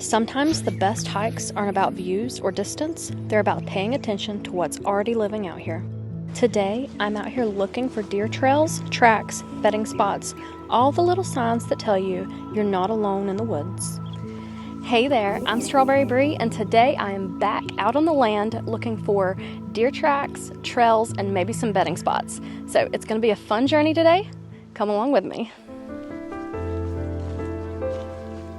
Sometimes the best hikes aren't about views or distance, they're about paying attention to what's already living out here. Today, I'm out here looking for deer trails, tracks, bedding spots, all the little signs that tell you you're not alone in the woods. Hey there, I'm Strawberry Bree, and today I am back out on the land looking for deer tracks, trails, and maybe some bedding spots. So it's going to be a fun journey today. Come along with me.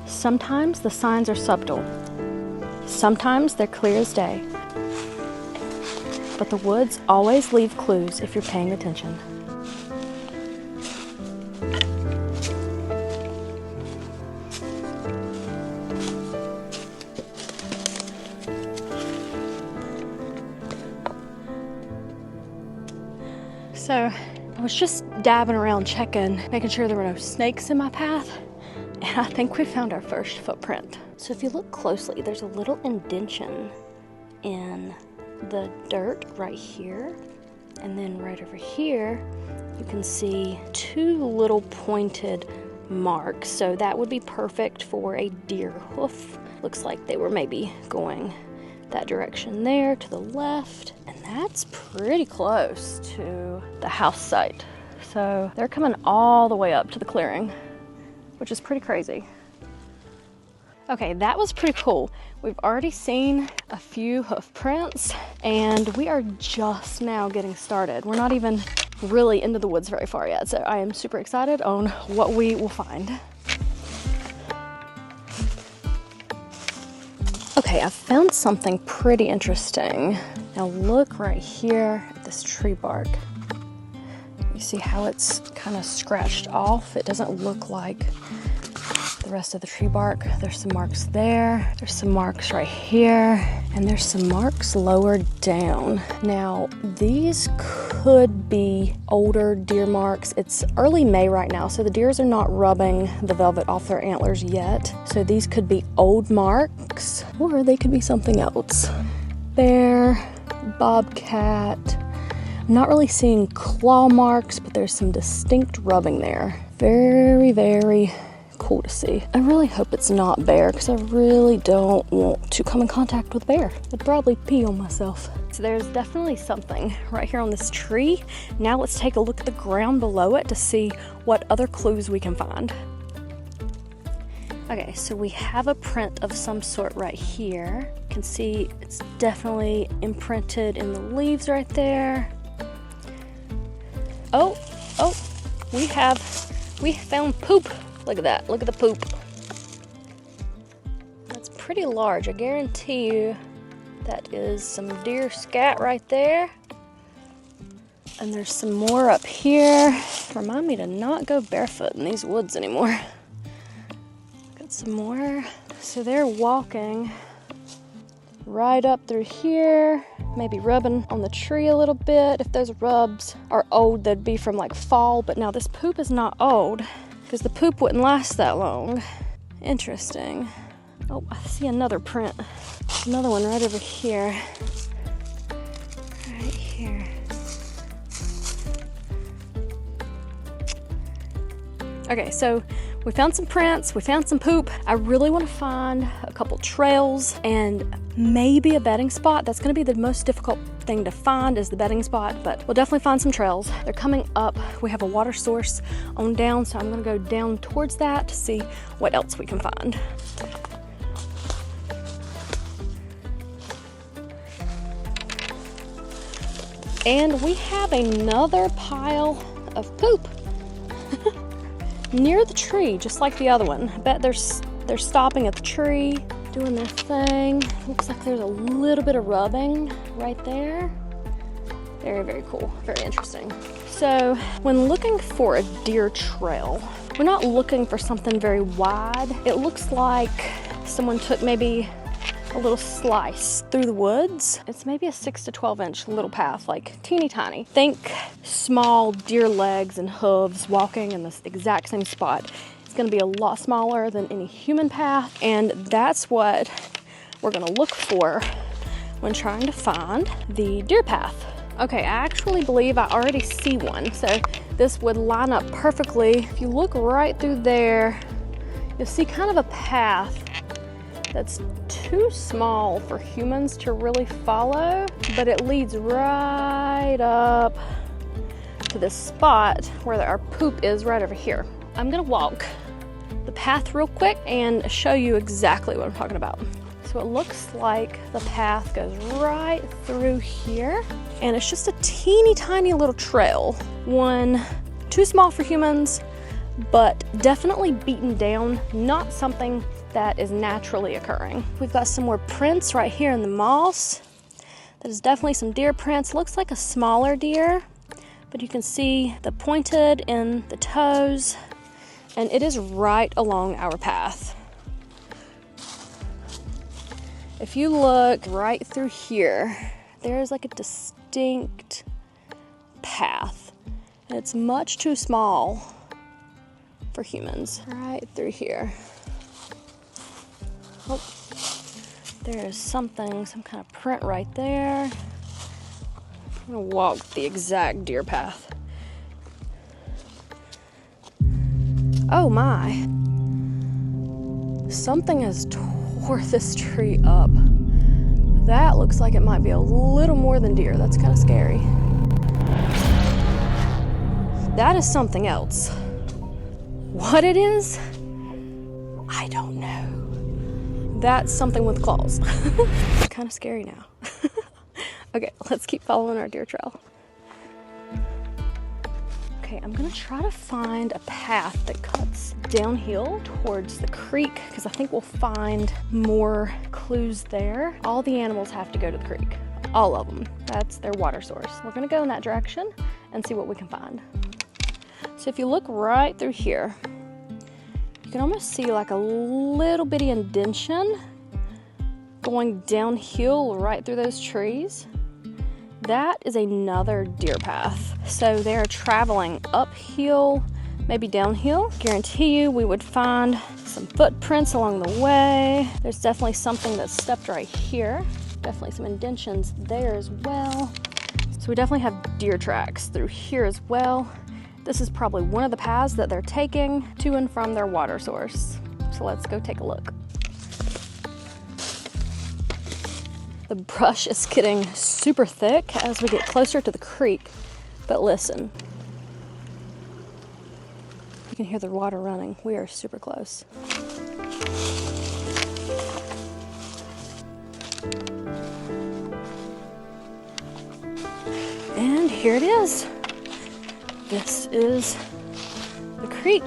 Sometimes the signs are subtle. Sometimes they're clear as day. But the woods always leave clues if you're paying attention. So I was just dabbing around checking, making sure there were no snakes in my path, and I think we found our first footprint. So if you look closely, there's a little indentation in the dirt right here, and then right over here you can see two little pointed marks. So that would be perfect for a deer hoof. Looks like they were maybe going that direction there to the left, and that's pretty close to the house site. So they're coming all the way up to the clearing, which is pretty crazy. Okay, that was pretty cool. We've already seen a few hoof prints, and we are just now getting started. We're not even really into the woods very far yet, so I am super excited on what we will find. Okay, I found something pretty interesting. Now look right here at this tree bark. You see how it's kind of scratched off? It doesn't look like the rest of the tree bark. There's some marks there, there's some marks right here, and there's some marks lower down. Now, these could be older deer marks. It's early May right now, so the deers are not rubbing the velvet off their antlers yet. So these could be old marks, or they could be something else. Bear, bobcat. I'm not really seeing claw marks, but there's some distinct rubbing there. Very, very cool to see. I really hope it's not bear, because I really don't want to come in contact with bear. I'd probably pee on myself. So there's definitely something right here on this tree. Now let's take a look at the ground below it to see what other clues we can find. Okay, so we have a print of some sort right here. You can see it's definitely imprinted in the leaves right there. Oh, we found poop. Look at that, look at the poop. That's pretty large. I guarantee you that is some deer scat right there. And there's some more up here. Remind me to not go barefoot in these woods anymore. Got some more. So they're walking right up through here, maybe rubbing on the tree a little bit. If those rubs are old, they'd be from like fall, but now this poop is not old, because the poop wouldn't last that long. Interesting. Oh, I see another print. Another one right over here. Right here. Okay, so we found some prints, we found some poop. I really want to find a couple trails and maybe a bedding spot. That's going to be the most difficult thing to find, is the bedding spot, but we'll definitely find some trails. They're coming up. We have a water source on down, so I'm going to go down towards that to see what else we can find. And we have another pile of poop near the tree, just like the other one. I bet they're stopping at the tree, doing their thing. Looks like there's a little bit of rubbing right there. Very, very cool, very interesting. So when looking for a deer trail, we're not looking for something very wide. It looks like someone took maybe a little slice through the woods. It's maybe a 6 to 12 inch little path, like teeny tiny. Think small deer legs and hooves walking in this exact same spot. It's gonna be a lot smaller than any human path, and that's what we're gonna look for when trying to find the deer path. Okay, I actually believe I already see one, so this would line up perfectly. If you look right through there, you'll see kind of a path that's too small for humans to really follow, but it leads right up to this spot where our poop is right over here. I'm gonna walk the path real quick and show you exactly what I'm talking about. So it looks like the path goes right through here, and it's just a teeny tiny little trail. One, too small for humans, but definitely beaten down, not something that is naturally occurring. We've got some more prints right here in the moss. That is definitely some deer prints. Looks like a smaller deer, but you can see the pointed in the toes, and it is right along our path. If you look right through here, there's like a distinct path, and it's much too small for humans. Right through here. Oh, there is something, some kind of print right there. I'm gonna walk the exact deer path. Oh my. Something has tore this tree up. That looks like it might be a little more than deer. That's kind of scary. That is something else. What it is, I don't know. That's something with claws. Kind of scary now. Okay, let's keep following our deer trail. Okay, I'm gonna try to find a path that cuts downhill towards the creek, because I think we'll find more clues there. All the animals have to go to the creek. All of them. That's their water source. We're gonna go in that direction and see what we can find. So if you look right through here, you can almost see like a little bitty indention going downhill right through those trees. That is another deer path. So they're traveling uphill, maybe downhill. Guarantee you we would find some footprints along the way. There's definitely something that's stepped right here. Definitely some indentions there as well. So we definitely have deer tracks through here as well. This is probably one of the paths that they're taking to and from their water source. So let's go take a look. The brush is getting super thick as we get closer to the creek, but listen. You can hear the water running. We are super close. And here it is. This is the creek.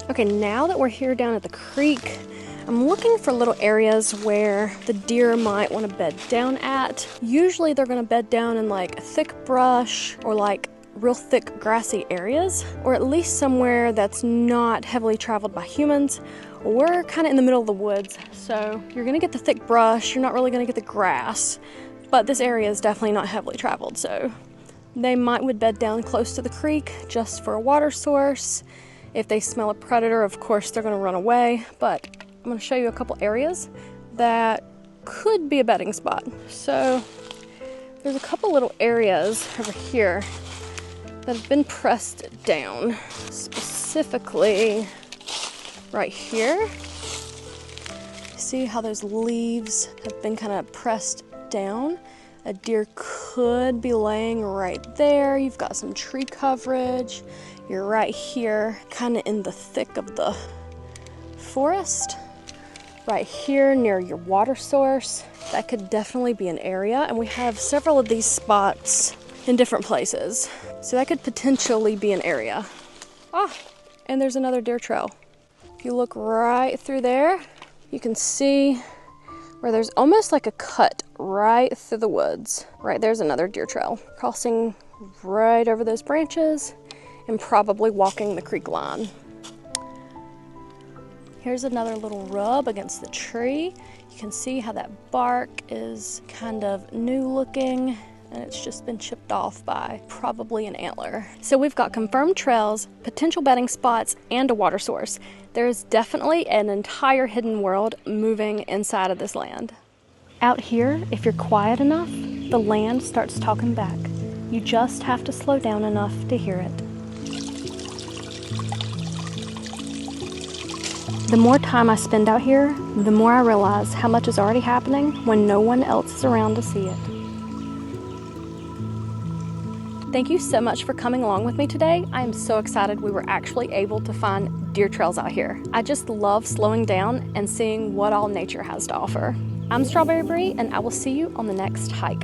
Okay, now that we're here down at the creek, I'm looking for little areas where the deer might want to bed down at. Usually they're going to bed down in like thick brush or like real thick grassy areas, or at least somewhere that's not heavily traveled by humans. We're kind of in the middle of the woods, so you're going to get the thick brush, you're not really going to get the grass, but this area is definitely not heavily traveled, so they would bed down close to the creek just for a water source. If they smell a predator, of course, they're going to run away, but I'm going to show you a couple areas that could be a bedding spot. So there's a couple little areas over here that have been pressed down, specifically right here. See how those leaves have been kind of pressed down? A deer could be laying right there. You've got some tree coverage. You're right here, kind of in the thick of the forest. Right here near your water source. That could definitely be an area, and we have several of these spots in different places. So that could potentially be an area. Ah, and there's another deer trail. If you look right through there, you can see where there's almost like a cut right through the woods. Right there's another deer trail, crossing right over those branches and probably walking the creek line. Here's another little rub against the tree. You can see how that bark is kind of new looking, and it's just been chipped off by probably an antler. So we've got confirmed trails, potential bedding spots, and a water source. There is definitely an entire hidden world moving inside of this land. Out here, if you're quiet enough, the land starts talking back. You just have to slow down enough to hear it. The more time I spend out here, the more I realize how much is already happening when no one else is around to see it. Thank you so much for coming along with me today. I am so excited we were actually able to find deer trails out here. I just love slowing down and seeing what all nature has to offer. I'm Strawberry Bree, and I will see you on the next hike.